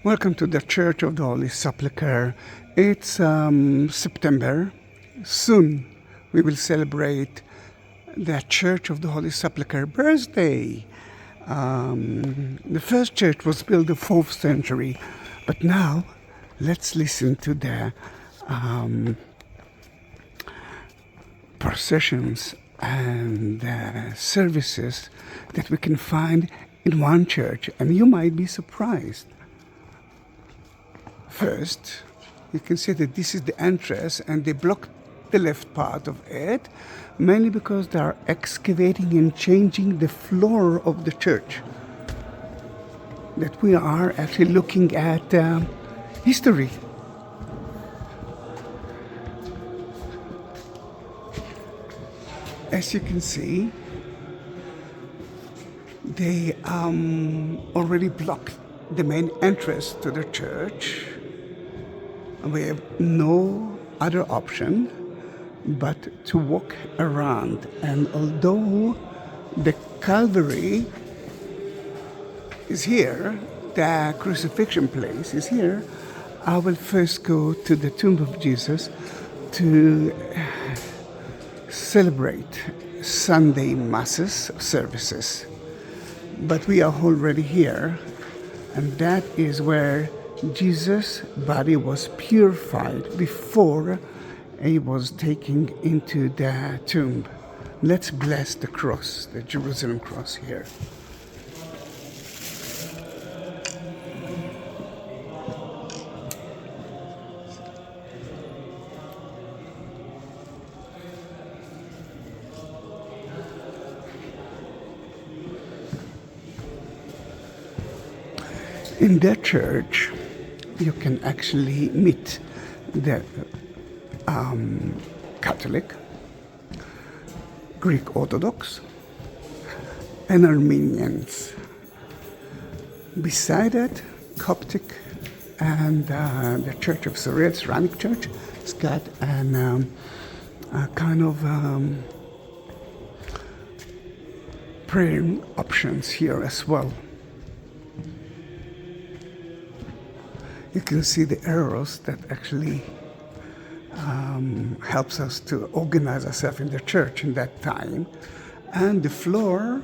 Welcome to the Church of the Holy Sepulchre. It's September. Soon we will celebrate the Church of the Holy Sepulchre birthday. The first church was built in the 4th century, but now let's listen to the processions and services that we can find in one church, and you might be surprised. First, you can see that this is the entrance and they blocked the left part of it, mainly because they are excavating and changing the floor of the church. That we are actually looking at history. As you can see, they already blocked the main entrance to the church. We have no other option but to walk around. And although the Calvary is here, the crucifixion place is here, I will first go to the tomb of Jesus to celebrate Sunday masses services. But we are already here, and that is where Jesus' body was purified before he was taken into the tomb. Let's bless the cross, the Jerusalem cross here. In that church, you can actually meet the Catholic, Greek Orthodox, and Armenians. Beside that, Coptic and the Church of Syriac, Ceramic Church, it's got a kind of prayer options here as well. You can see the arrows that actually helps us to organize ourselves in the church in that time. And the floor,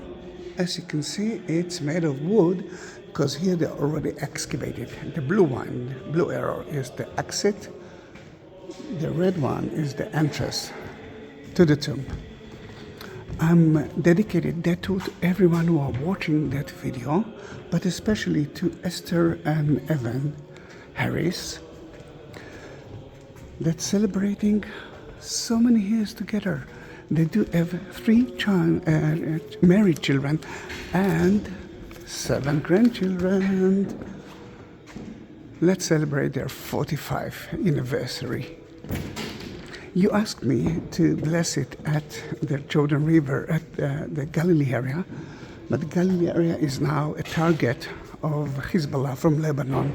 as you can see, it's made of wood because here they already excavated. The blue one, blue arrow is the exit. The red one is the entrance to the tomb. I'm dedicated that to everyone who are watching that video, but especially to Esther and Evan Harris, that's celebrating so many years together. They do have 3 married children and 7 grandchildren. Let's celebrate their 45th anniversary. You asked me to bless it at the Jordan River at the Galilee area, but the Galilee area is now a target of Hezbollah from Lebanon.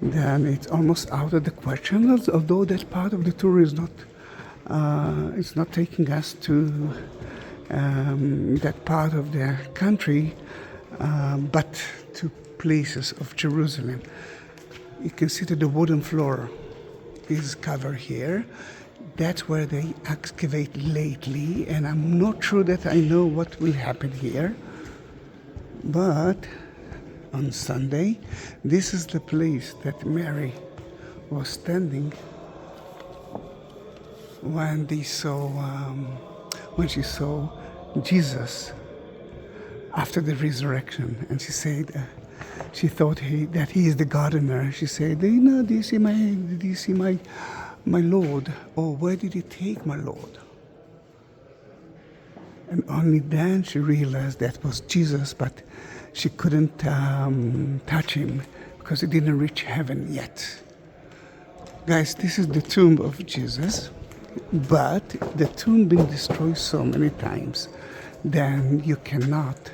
Then it's almost out of the question, although that part of the tour is not it's not taking us to that part of the country, but to places of Jerusalem. You can see that the wooden floor is covered here. That's where they excavate lately, and I'm not sure that I know what will happen here, but on Sunday, this is the place that Mary was standing when she saw Jesus after the resurrection, and she said she thought that he is the gardener. She said, "Do you see my Lord? Or where did he take my Lord?" And only then she realized that was Jesus, but she couldn't touch him because he didn't reach heaven yet. Guys, this is the tomb of Jesus, but the tomb been destroyed so many times, then you cannot.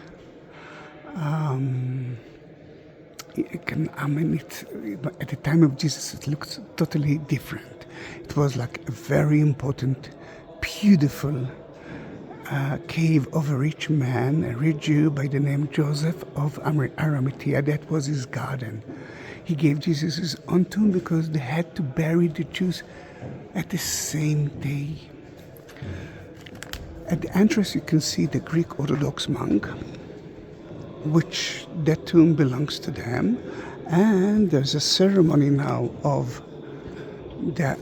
At the time of Jesus, it looks totally different. It was like a very important, beautiful cave of a rich man, a rich Jew by the name Joseph of Arimathea. That was his garden. he gave Jesus his own tomb because they had to bury the Jews at the same day. At the entrance you can see the Greek Orthodox monk, which that tomb belongs to them, and there's a ceremony now of the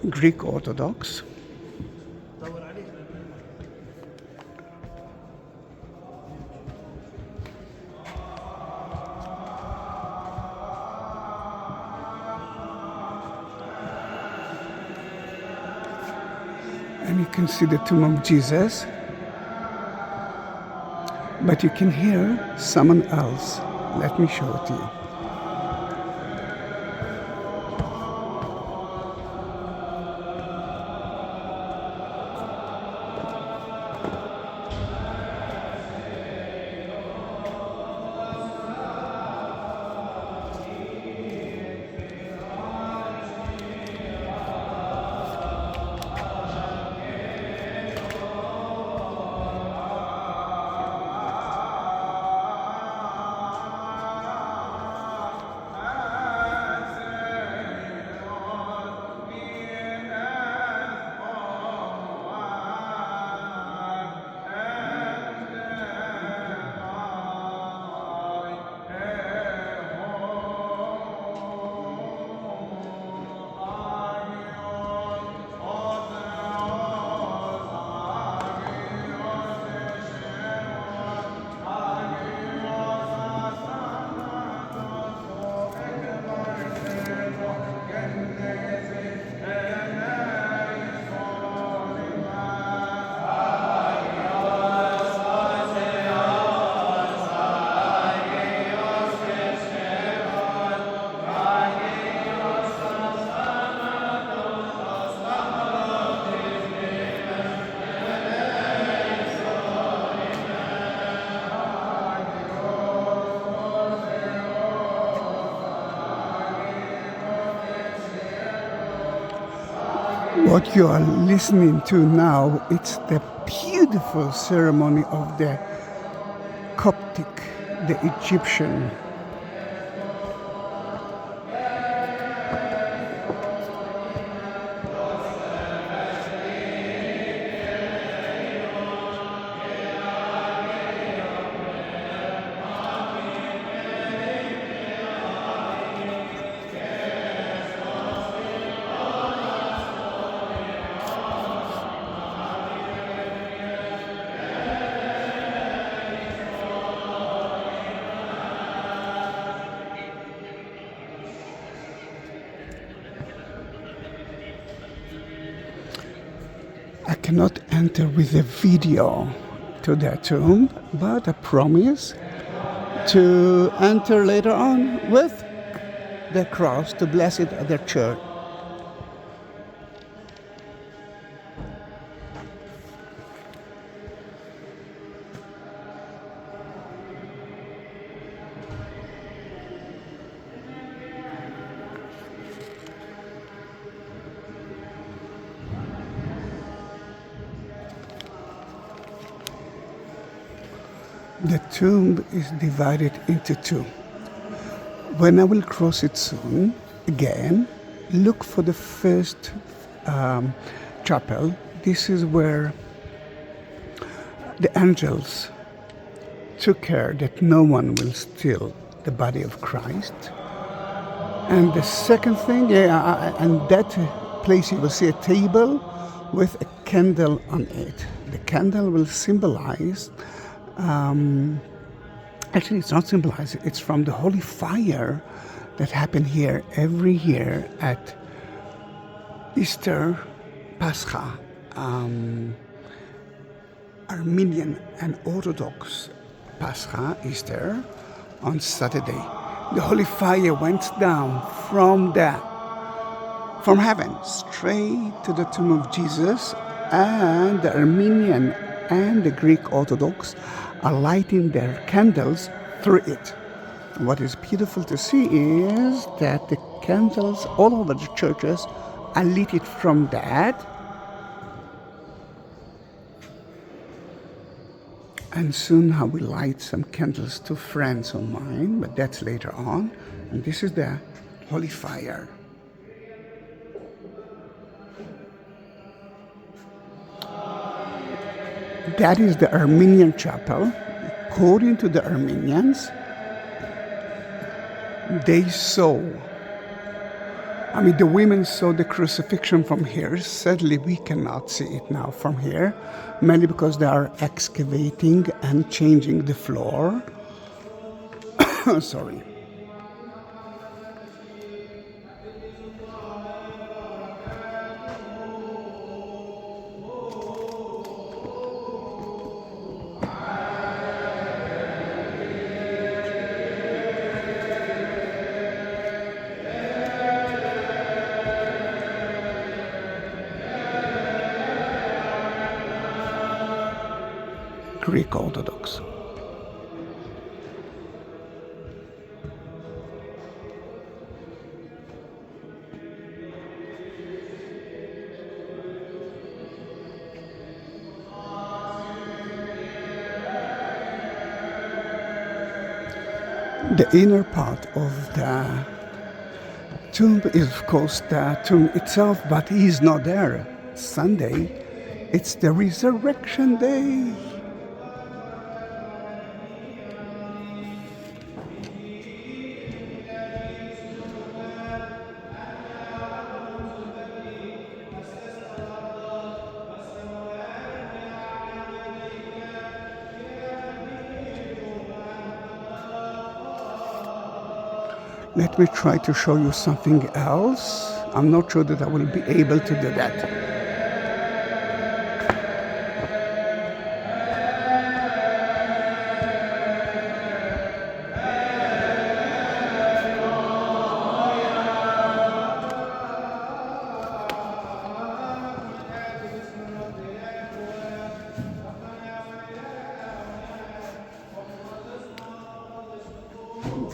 Greek Orthodox. And you can see the tomb of Jesus, but you can hear someone else. Let me show it to you. What you are listening to now, it's the beautiful ceremony of the Coptic, the Egyptian. I cannot enter with a video to that tomb, but I promise to enter later on with the cross to bless it at the church. The tomb is divided into two. When I will cross it soon, again, look for the first chapel. This is where the angels took care that no one will steal the body of Christ. And the second thing, and that place you will see a table with a candle on it. The candle will symbolize actually, it's not symbolized. It's from the holy fire that happened here every year at Easter, Pascha, Armenian and Orthodox Pascha, Easter, on Saturday. The holy fire went down from heaven straight to the tomb of Jesus, and the Armenian and the Greek Orthodox are lighting their candles through it. And what is beautiful to see is that the candles all over the churches are lit from that. And soon I will light some candles to friends of mine, but that's later on. And this is the holy fire. That is the Armenian chapel. According to the Armenians, the women saw the crucifixion from here. Sadly, we cannot see it now from here, mainly because they are excavating and changing the floor. Sorry. Greek Orthodox. The inner part of the tomb is, of course, the tomb itself, but he is not there. Sunday, it's the resurrection day. Let me try to show you something else. I'm not sure that I will be able to do that.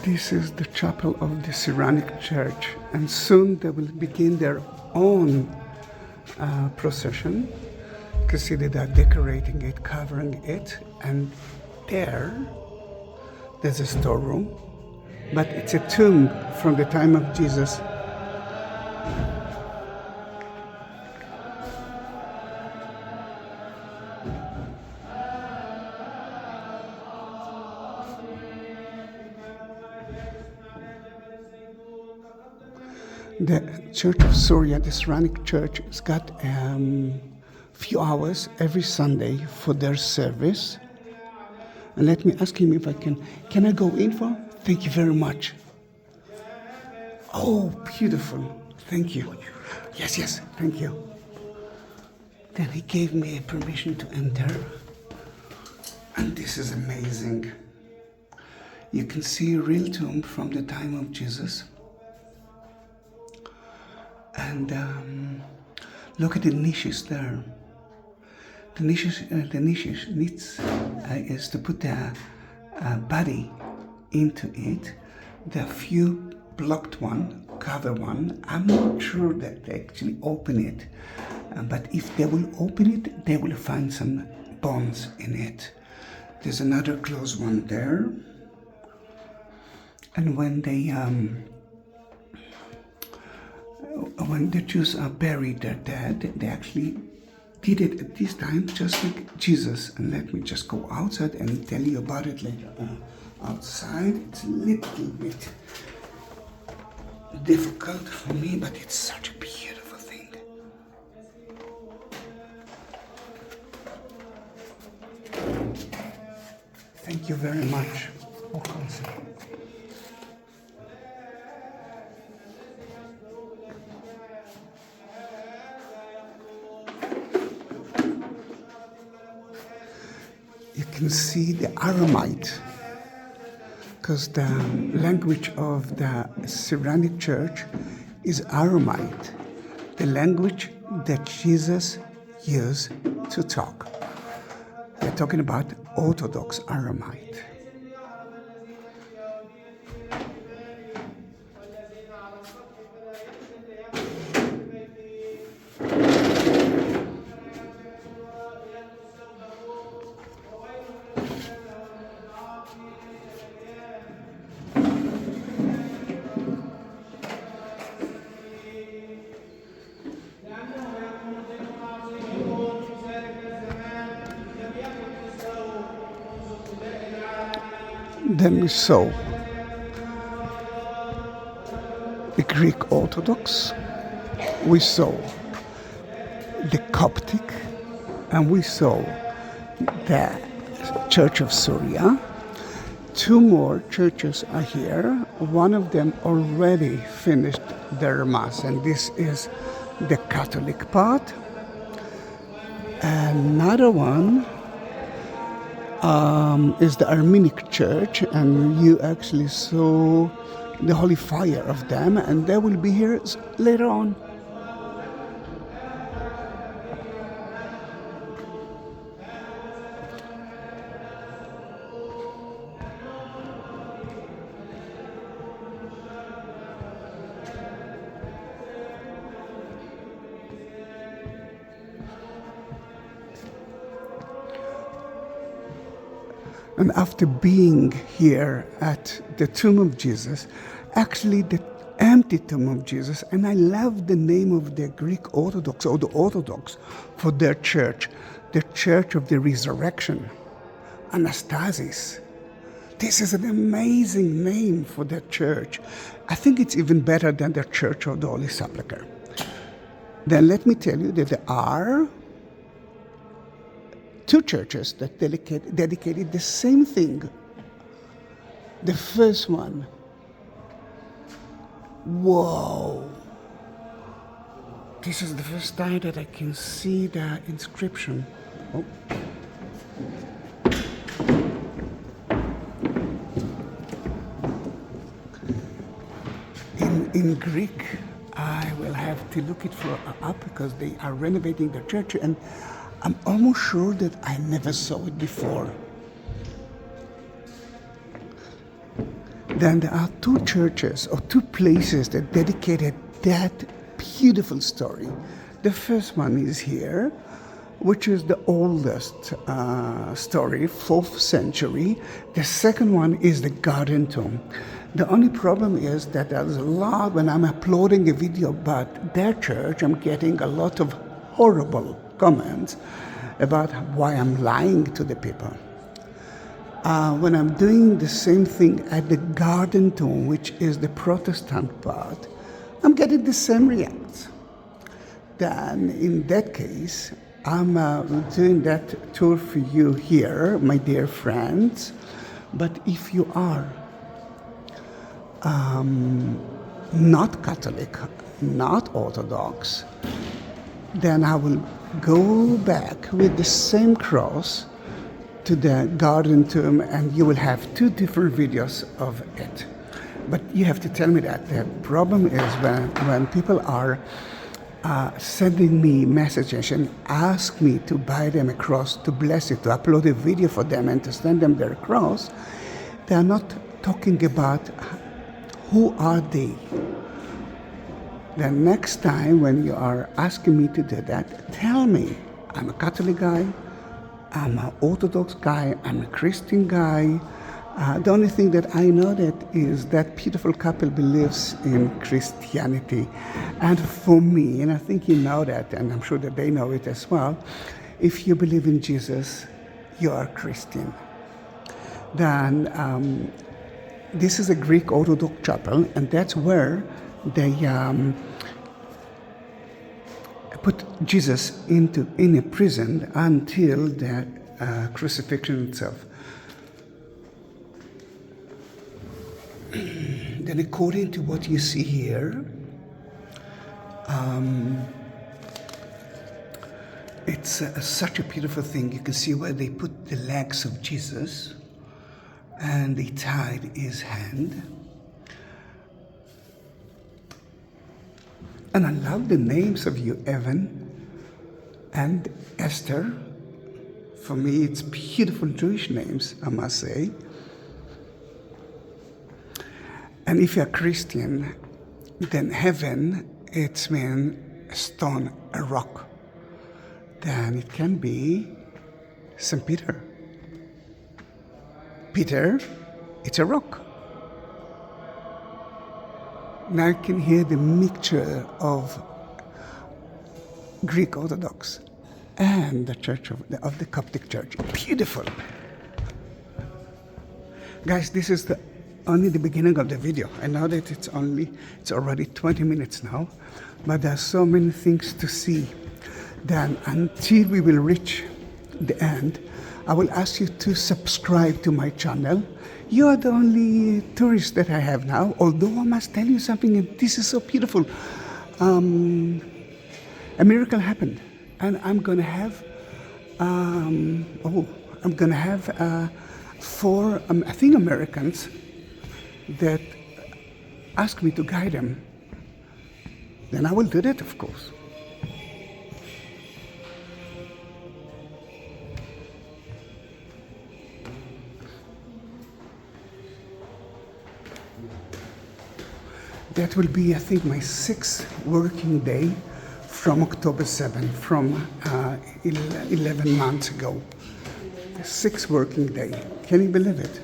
This is the chapel of the Syriac church, and soon they will begin their own procession. You can see that they're decorating it, covering it, and there's a storeroom, but it's a tomb from the time of Jesus. The Church of Syria, the Syriac church, has got few hours every Sunday for their service. And let me ask him if I can I go in for? Thank you very much. Oh, beautiful. Thank you. Yes, thank you. Then he gave me permission to enter. And this is amazing. You can see a real tomb from the time of Jesus. And look at the niches there. The niches is to put the body into it. The few blocked one, cover one. I'm not sure that they actually open it, but if they will open it, they will find some bones in it. There's another closed one there. And when the Jews are buried their dead, they actually did it at this time just like Jesus. And let me just go outside and tell you about it later. Outside, it's a little bit difficult for me, but it's such a beautiful thing. Thank you very much. You can see the Aramaic, because the language of the Syriac church is Aramaic, the language that Jesus used to talk. We're talking about Orthodox Aramaic. Then we saw the Greek Orthodox, we saw the Coptic, and we saw the Church of Syria. Two more churches are here. One of them already finished their Mass, and this is the Catholic part. Another one is the Aramaic church, and you actually saw the holy fire of them, and they will be here later on. And after being here at the tomb of Jesus, actually the empty tomb of Jesus, and I love the name of the Greek Orthodox, or the Orthodox, for their church, the Church of the Resurrection, Anastasis. This is an amazing name for their church. I think it's even better than the Church of the Holy Sepulchre. Then let me tell you that there are two churches that dedicated the same thing. The first one, whoa! This is the first time that I can see the inscription. Oh. In Greek, I will have to look it up because they are renovating the church, and I'm almost sure that I never saw it before. Then there are two churches or two places that dedicated that beautiful story. The first one is here, which is the oldest story, 4th century. The second one is the Garden Tomb. The only problem is that there's a lot, when I'm uploading a video about their church, I'm getting a lot of horrible comments about why I'm lying to the people. When I'm doing the same thing at the Garden Tomb, which is the Protestant part, I'm getting the same reacts. Then in that case, I'm doing that tour for you here, my dear friends. But if you are not Catholic, not Orthodox, then I will go back with the same cross to the Garden Tomb, and you will have two different videos of it. But you have to tell me that. The problem is when people are sending me messages and ask me to buy them a cross, to bless it, to upload a video for them and to send them their cross, they are not talking about who are they. The next time when you are asking me to do that, tell me, I'm a Catholic guy, I'm an Orthodox guy, I'm a Christian guy. The only thing that I know that is that beautiful couple believes in Christianity. And for me, and I think you know that, and I'm sure that they know it as well, if you believe in Jesus, you are Christian. Then this is a Greek Orthodox chapel, and that's where they put Jesus in a prison until the crucifixion itself. Then according to what you see here, it's such a beautiful thing. You can see where they put the legs of Jesus and they tied his hand. And I love the names of you, Evan and Esther. For me, it's beautiful Jewish names, I must say. And if you're Christian, then heaven, it's mean a stone, a rock. Then it can be St. Peter. Peter, it's a rock. Now you can hear the mixture of Greek Orthodox and the Church of the Coptic Church. Beautiful. Guys, this is only the beginning of the video. I know that it's already 20 minutes now, but there are so many things to see. Then until we will reach the end, I will ask you to subscribe to my channel. You are the only tourist that I have now, although I must tell you something, and this is so beautiful. A miracle happened, and I'm gonna have four, I think, Americans that ask me to guide them. Then I will do that, of course. That will be, I think, my 6th working day from October 7th, from 11 months ago. The 6th working day. Can you believe it?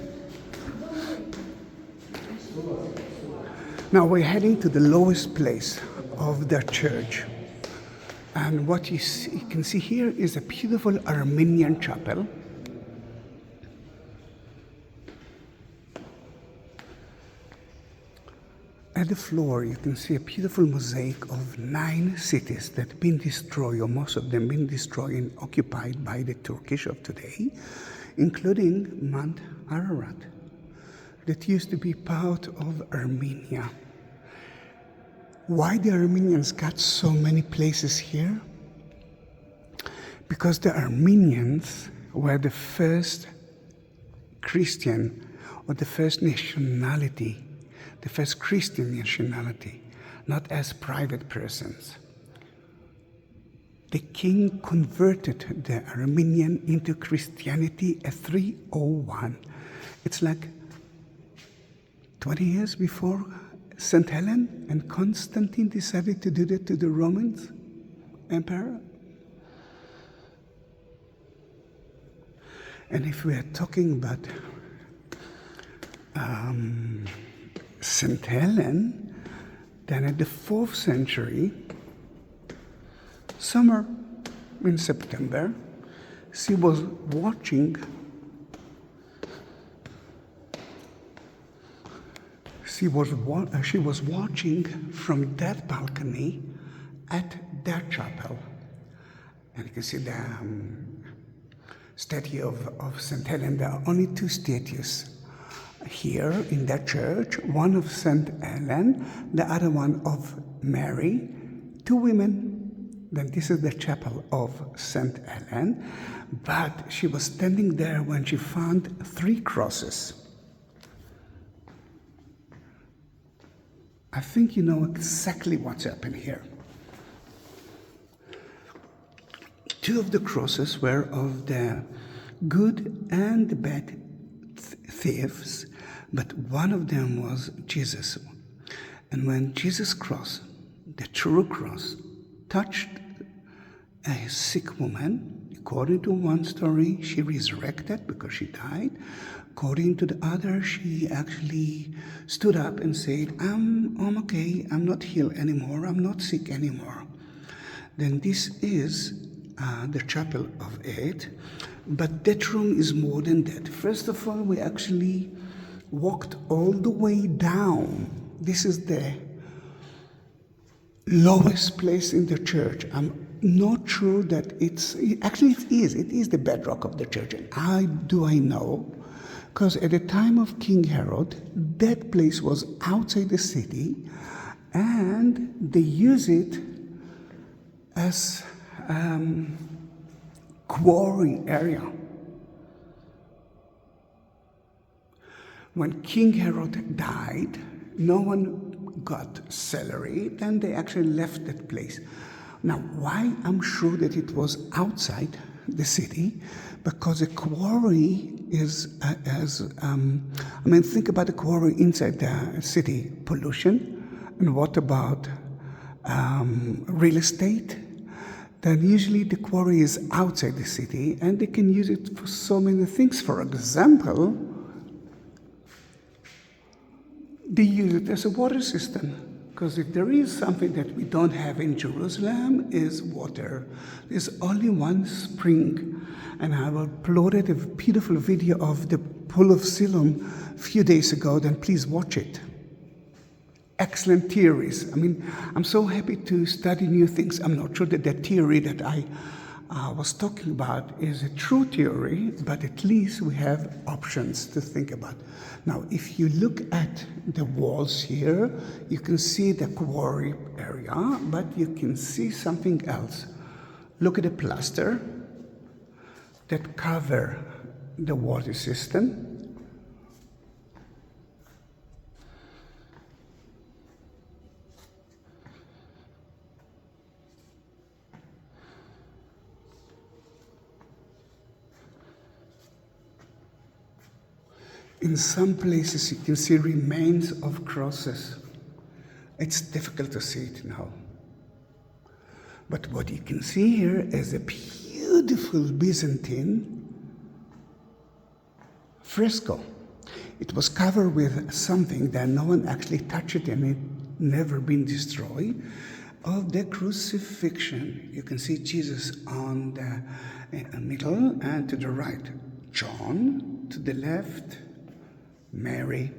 Now we're heading to the lowest place of the church. And what you can see here is a beautiful Armenian chapel. At the floor, you can see a beautiful mosaic of 9 cities that have been destroyed, or most of them been destroyed and occupied by the Turkish of today, including Mount Ararat, that used to be part of Armenia. Why the Armenians got so many places here? Because the Armenians were the first Christian, or the first nationality, the first Christian nationality, not as private persons. The king converted the Armenian into Christianity at 301. It's like 20 years before St. Helen and Constantine decided to do that to the Roman Emperor. And if we are talking about St. Helen, then at the 4th century, summer in September, she was watching from that balcony at that chapel. And you can see the statue of St. Helen. There are only 2 statues here in that church, one of St. Helen, the other one of Mary, 2 women. Then this is the chapel of St. Helen, but she was standing there when she found 3 crosses. I think you know exactly what's happened here. 2 of the crosses were of the good and the bad thieves, but one of them was Jesus. And when Jesus' cross, the true cross, touched a sick woman, according to one story, she resurrected because she died. According to the other, she actually stood up and said, I'm okay, I'm not healed anymore, I'm not sick anymore. Then this is the chapel of it, but that room is more than that. First of all, we actually walked all the way down. This is the lowest place in the church. I'm not sure that it is the bedrock of the church. And how do I know? Because at the time of King Herod, that place was outside the city, and they use it as quarry area. When King Herod died, no one got salary, then they actually left that place. Now, why I'm sure that it was outside the city? Because a quarry is, think about a quarry inside the city. Pollution, and what about real estate? Then usually the quarry is outside the city, and they can use it for so many things. For example, they use it as a water system. Because if there is something that we don't have in Jerusalem, is water. There's only one spring. And I will upload a beautiful video of the Pool of Siloam a few days ago, then please watch it. Excellent theories. I mean, I'm so happy to study new things. I'm not sure that the theory that I was talking about is a true theory, but at least we have options to think about. Now, if you look at the walls here, you can see the quarry area, but you can see something else. Look at the plaster that cover the water system. In some places you can see remains of crosses. It's difficult to see it now. But what you can see here is a beautiful Byzantine fresco. It was covered with something that no one actually touched it, and it never been destroyed. Of the crucifixion, you can see Jesus on the middle, and to the right, John, to the left, Mary.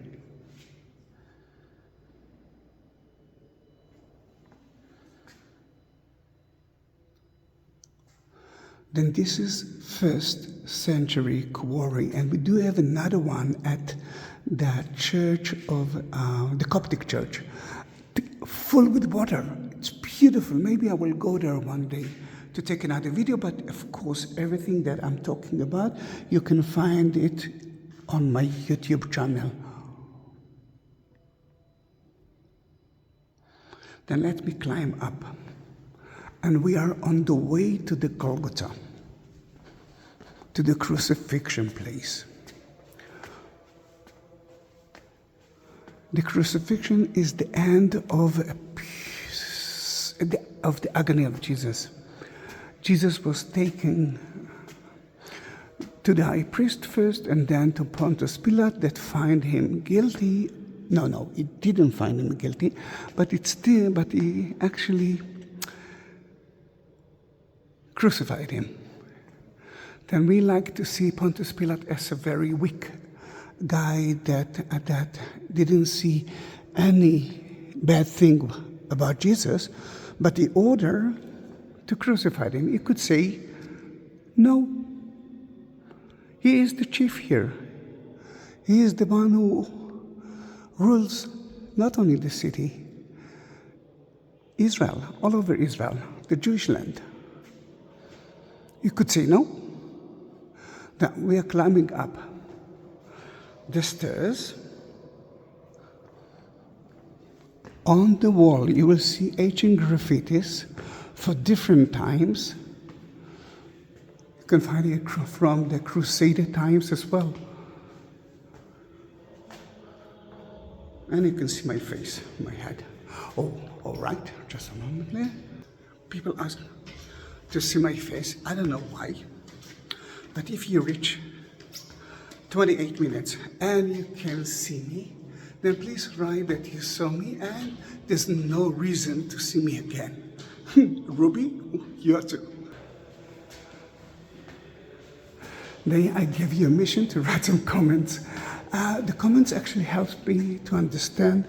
Then this is 1st century quarry, and we do have another one at the church of the Coptic church, full with water. It's beautiful. Maybe I will go there one day to take another video, but of course everything that I'm talking about, you can find it on my YouTube channel. Then let me climb up. And we are on the way to the Golgotha, to the crucifixion place. The crucifixion is the end of the agony of Jesus. Jesus was taken to the high priest first, and then to Pontius Pilate, that find him guilty. No, he didn't find him guilty, but he actually crucified him. Then we like to see Pontius Pilate as a very weak guy that didn't see any bad thing about Jesus, but he ordered to crucify him. You could say, no, he is the chief here. He is the one who rules not only the city, Israel, all over Israel, the Jewish land. You could say no. Now we are climbing up the stairs. On the wall you will see ancient graffitis for different times. You can find it from the Crusader times as well. And you can see my face, my head. Oh, all right, just a moment there. People ask to see my face. I don't know why. But if you reach 28 minutes and you can see me, then please write that you saw me and there's no reason to see me again. Ruby, you are too. Then I give you a mission to write some comments. The comments actually help me to understand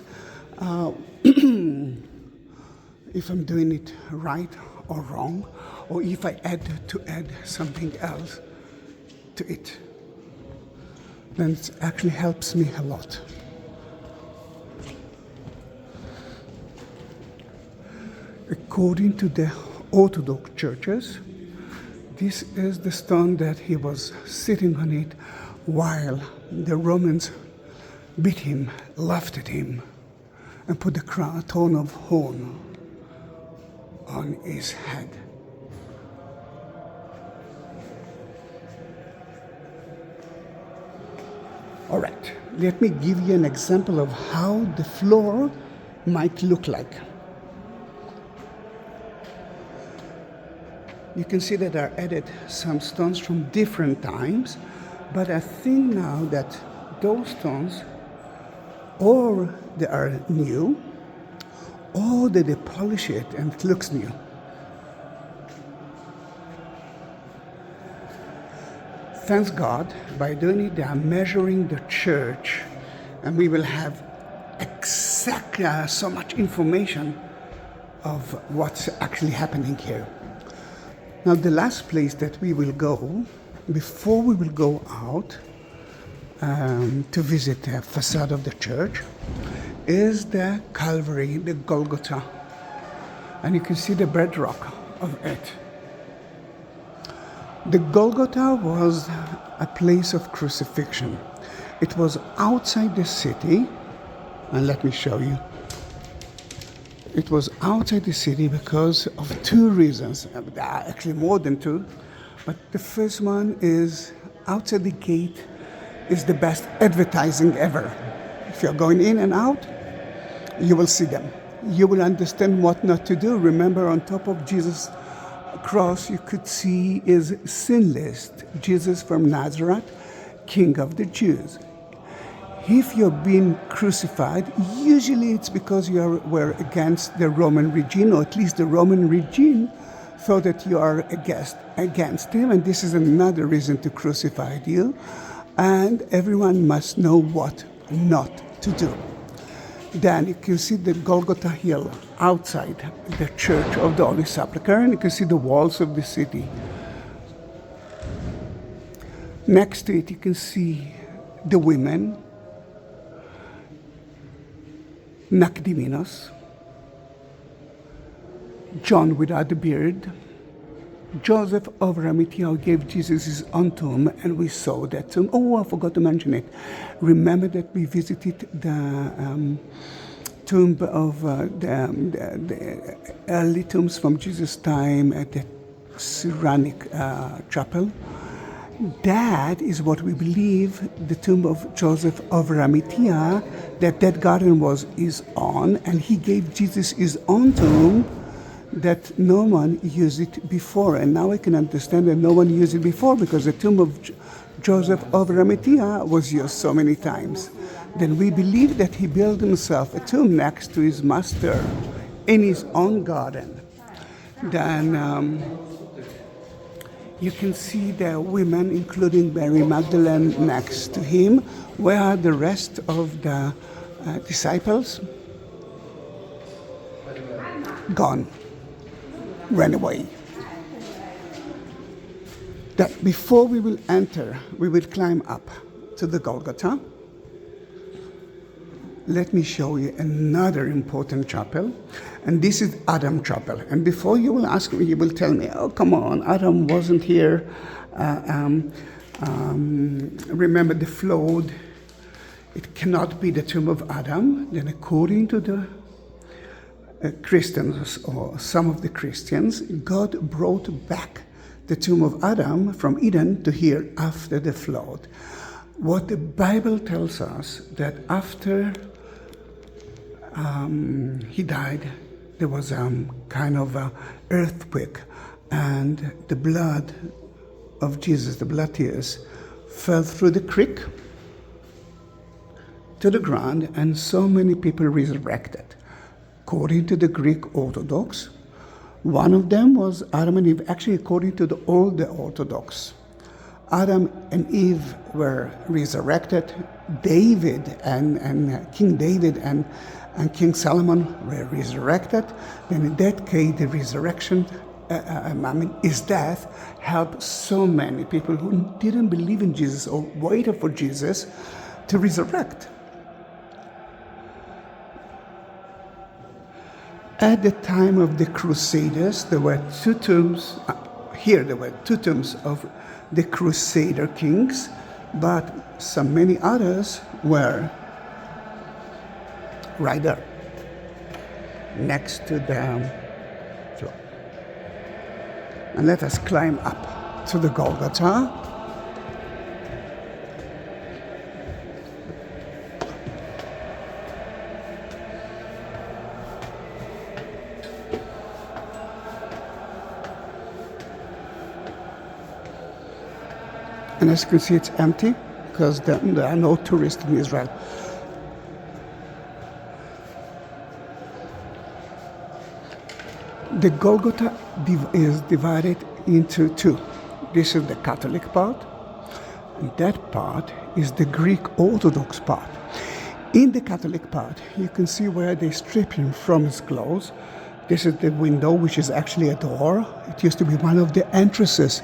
if I'm doing it right or wrong, or if I add something else to it. Then it actually helps me a lot. According to the Orthodox churches, this is the stone that he was sitting on it while the Romans beat him, laughed at him, and put the crown of horn on his head. All right, let me give you an example of how the floor might look like. You can see that I added some stones from different times, but I think now that those stones, or they are new, or they polish it and it looks new. thanks God, by doing it, they are measuring the church, and we will have exactly so much information of what's actually happening here. Now, the last place that we will go, before we will go out to visit the facade of the church, is the Calvary, the Golgotha. And you can see the bedrock of it. The Golgotha was a place of crucifixion. It was outside the city, and let me show you. It was outside the city because of two reasons. There are actually more than two, but the first one is outside the gate is the best advertising ever. If you're going in and out, you will see them. You will understand what not to do. Remember, on top of Jesus' cross, you could see is sin list. Jesus from Nazareth, King of the Jews. If you're being crucified, usually it's because you were against the Roman regime, or at least the Roman regime thought that you are against him, and this is another reason to crucify you. And everyone must know what not to do. Then you can see the Golgotha hill outside the church of the Holy Sepulchre, and you can see the walls of the city. Next to it, you can see the women, Nakdiminos, John without a beard, Joseph of Arimathea gave Jesus his own tomb, and we saw that tomb. Oh, I forgot to mention it. Remember that we visited the tomb of the early tombs from Jesus' time at the Syriac chapel. That is what we believe the tomb of Joseph of Arimathea, that garden was his own, and he gave Jesus his own tomb, that no one used it before. And now I can understand that no one used it before, because the tomb of Joseph of Arimathea was used so many times. Then we believe that he built himself a tomb next to his master in his own garden. Then you can see the women, including Mary Magdalene, next to him. Where are the rest of the disciples? Gone. Ran away. That before we will enter, we will climb up to the Golgotha. Let me show you another important chapel, and this is Adam Chapel. And before you will ask me, you will tell me, oh, come on, Adam wasn't here. Remember the flood. It cannot be the tomb of Adam. Then according to the Christians, or some of the Christians, God brought back the tomb of Adam from Eden to here after the flood. What the Bible tells us, that after he died, there was kind of an earthquake, and the blood of Jesus, the blood tears, fell through the creek to the ground, and so many people resurrected. According to the Greek Orthodox, one of them was Adam and Eve. Actually, according to all the Orthodox, Adam and Eve were resurrected. David and King David and King Solomon were resurrected. Then in that case, the resurrection, his death, helped so many people who didn't believe in Jesus or waited for Jesus to resurrect. At the time of the Crusaders, there were two tombs. There were two tombs of the Crusader kings, but many others were right there, next to the floor. And let us climb up to the Golgotha. And as you can see, it's empty because there are no tourists in Israel. The Golgotha is divided into two. This is the Catholic part, That part is the Greek Orthodox part. In the Catholic part, you can see where they strip him from his clothes. This is the window, which is actually a door. It used to be one of the entrances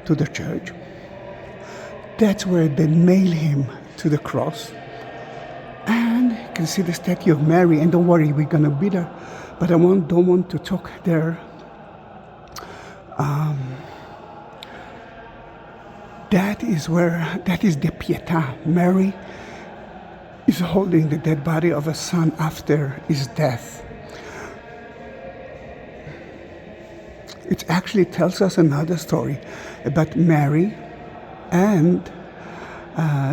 to the church. That's where they nail him to the cross. And you can see the statue of Mary. And don't worry, we're going to be there. But I don't want to talk there. That is the Pietà. Mary is holding the dead body of a son after his death. It actually tells us another story about Mary and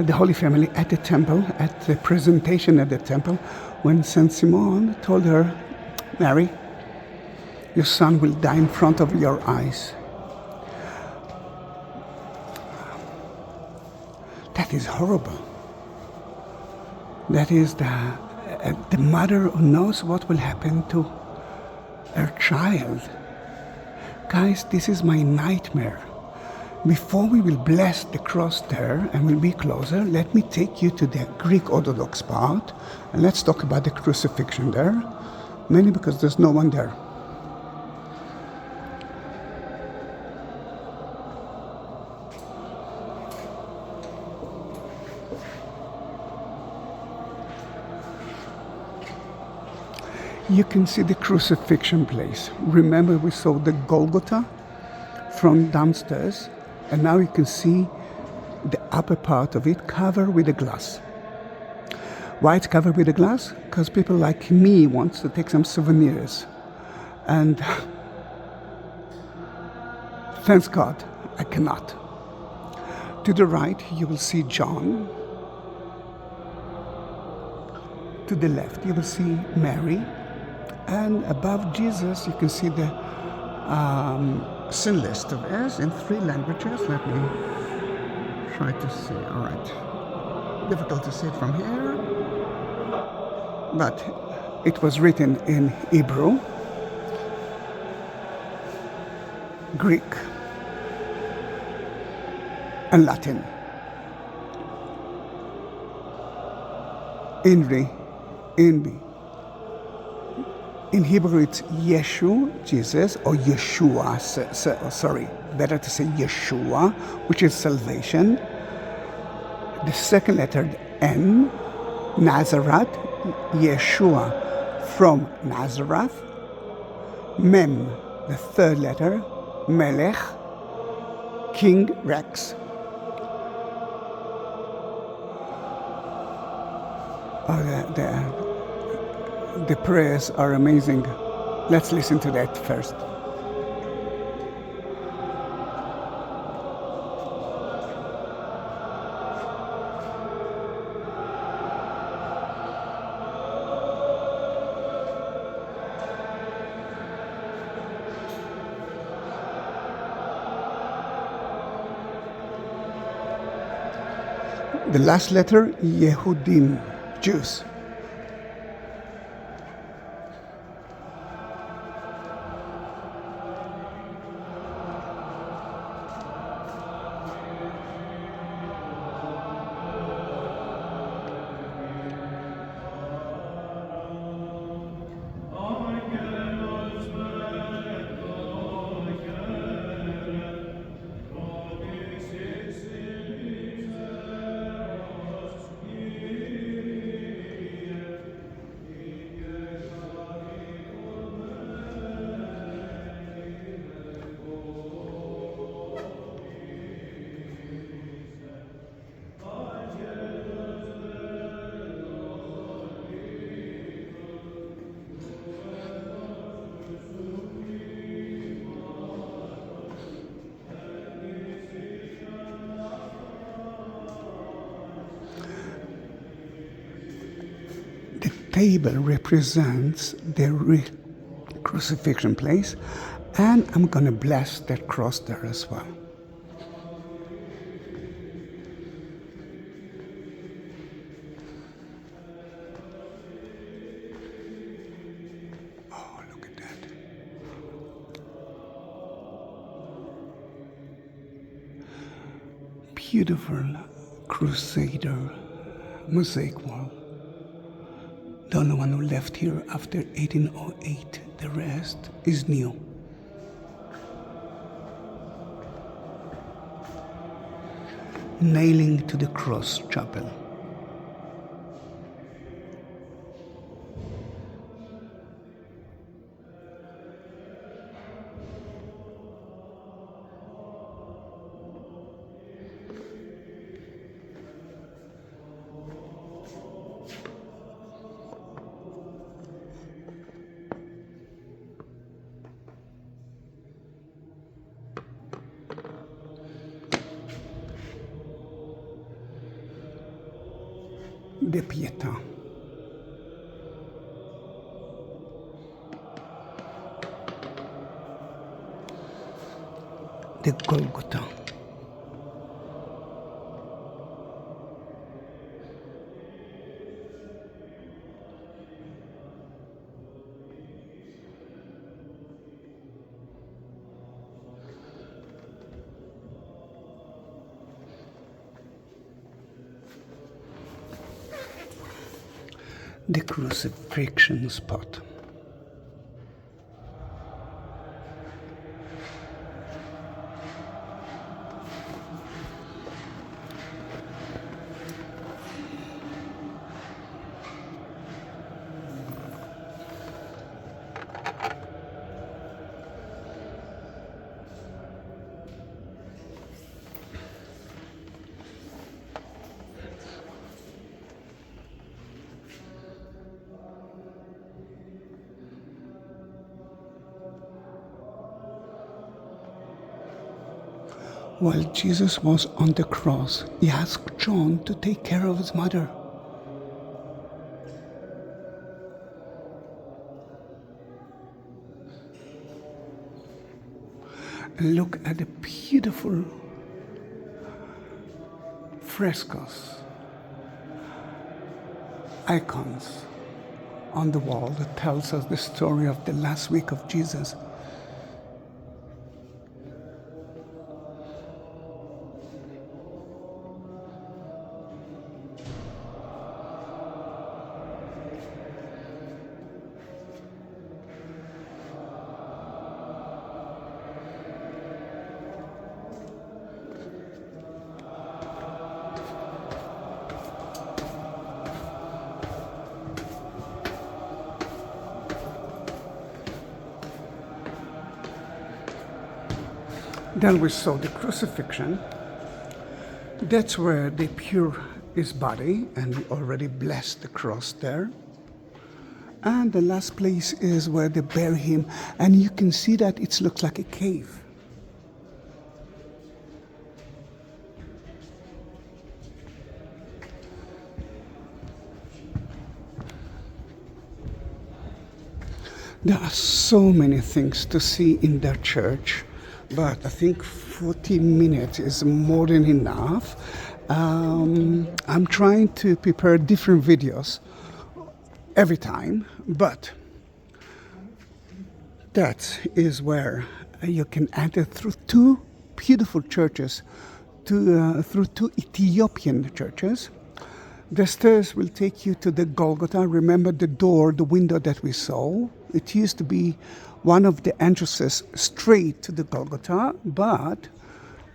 the Holy Family at the temple, at the presentation at the temple, when Saint Simon told her, Mary, your son will die in front of your eyes. That is horrible. That is the mother who knows what will happen to her child. Guys, this is my nightmare. Before we will bless the cross there and we'll be closer, let me take you to the Greek Orthodox part and let's talk about the crucifixion there, mainly because there's no one there. You can see the crucifixion place. Remember we saw the Golgotha from downstairs, and now you can see the upper part of it covered with a glass. Why it's covered with a glass? Because people like me want to take some souvenirs. And thanks God, I cannot. To the right, you will see John. To the left, you will see Mary. And above Jesus, you can see the sin list of S in 3 languages. Let me try to see. All right. Difficult to see it from here. But it was written in Hebrew, Greek, and Latin. In Hebrew, it's Yeshu, Jesus, or Yeshua, better to say Yeshua, which is salvation. The second letter, N, Nazareth, Yeshua, from Nazareth. Mem, the third letter, Melech, King Rex. The prayers are amazing. Let's listen to that first. The last letter, Yehudim, Jews. Table represents the crucifixion place, and I'm going to bless that cross there as well. Oh, look at that. beautiful Crusader mosaic wall. The only one who left here after 1808. The rest is new. Nailing to the cross chapel. De Pietà. The Golgotha. The crucifixion spot. While Jesus was on the cross, he asked John to take care of his mother. And look at the beautiful frescoes, icons on the wall that tells us the story of the last week of Jesus. Then we saw the crucifixion. That's where they pour his body, and we already blessed the cross there. And the last place is where they bury him, and you can see that it looks like a cave. There are so many things to see in that church, but I think 40 minutes is more than enough. I'm trying to prepare different videos every time, but that is where you can enter through two beautiful churches, through two Ethiopian churches. The stairs will take you to the Golgotha. Remember the door, the window that we saw? It used to be one of the entrances straight to the Golgotha, but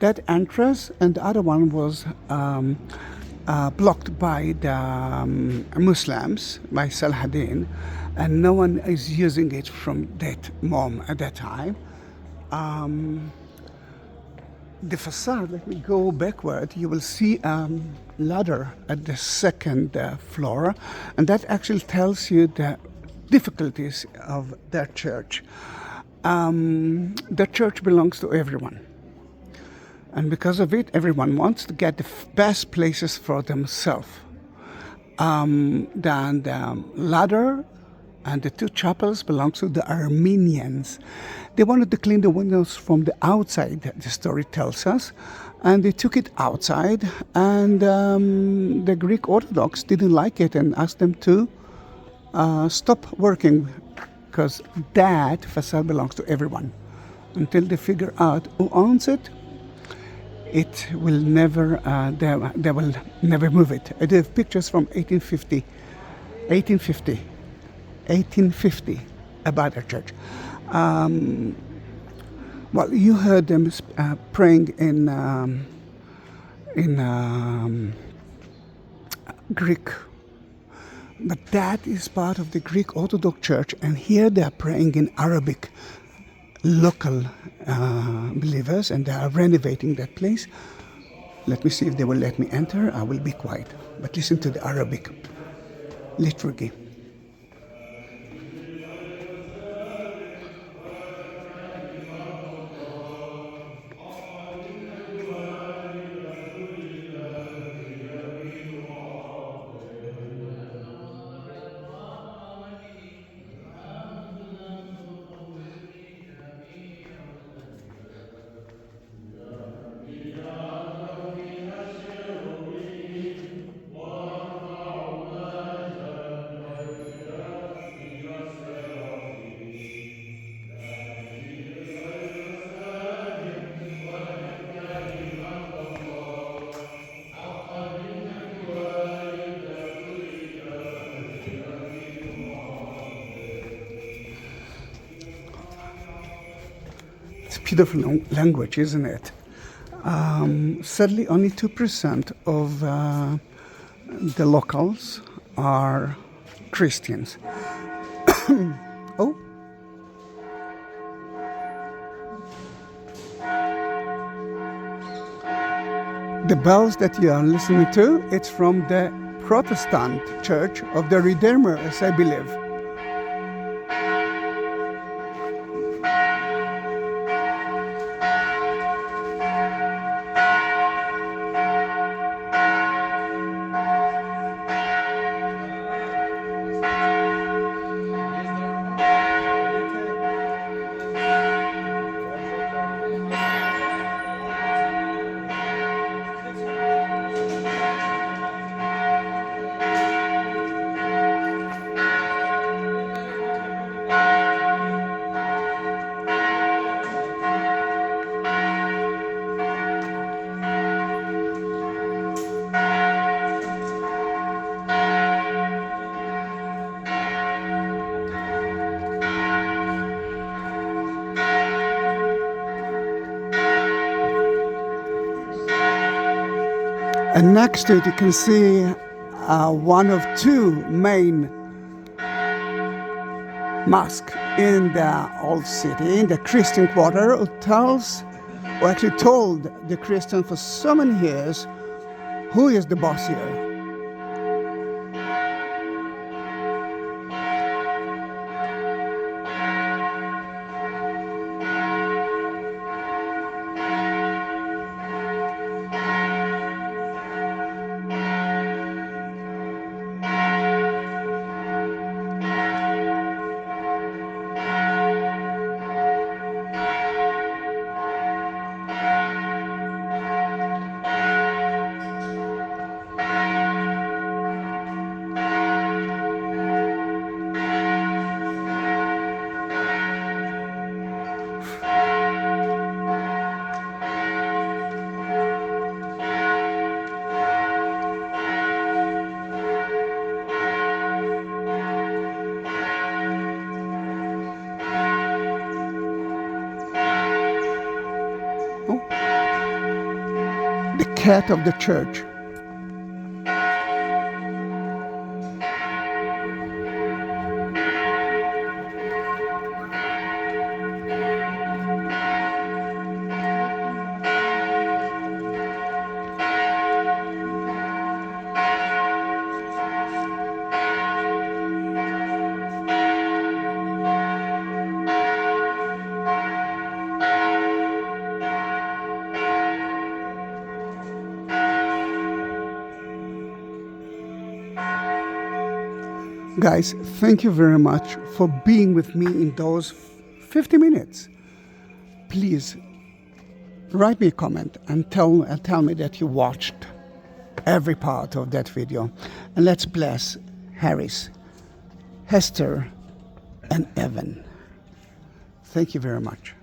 that entrance and the other one was blocked by the Muslims, by Saladin, and no one is using it from that moment at that time. The facade, let me go backward, you will see a ladder at the second floor, and that actually tells you the difficulties of that church. The church belongs to everyone, and because of it, everyone wants to get the best places for themselves. Then the ladder and the two chapels belong to the Armenians. They wanted to clean the windows from the outside, the story tells us, and they took it outside, and the Greek Orthodox didn't like it and asked them to stop working, because that facade belongs to everyone, until they figure out who owns it. it will never, they will never move it. I do have pictures from 1850 about the church. Well, you heard them praying in Greek, but that is part of the Greek Orthodox Church, and here they are praying in Arabic. Local believers, and they are renovating that place. Let me see if they will let me enter. I will be quiet, but listen to the Arabic liturgy. It's beautiful language, isn't it? Sadly, only 2% of the locals are Christians. Oh. The bells that you are listening to, it's from the Protestant Church of the Redeemer, as I believe. And next to it, you can see one of two main mosques in the old city, in the Christian quarter, who actually told the Christians for so many years who is the boss here. The cat of the church. Guys, thank you very much for being with me in those 50 minutes. Please write me a comment and tell me that you watched every part of that video. And let's bless Harris, Esther and Evan. Thank you very much.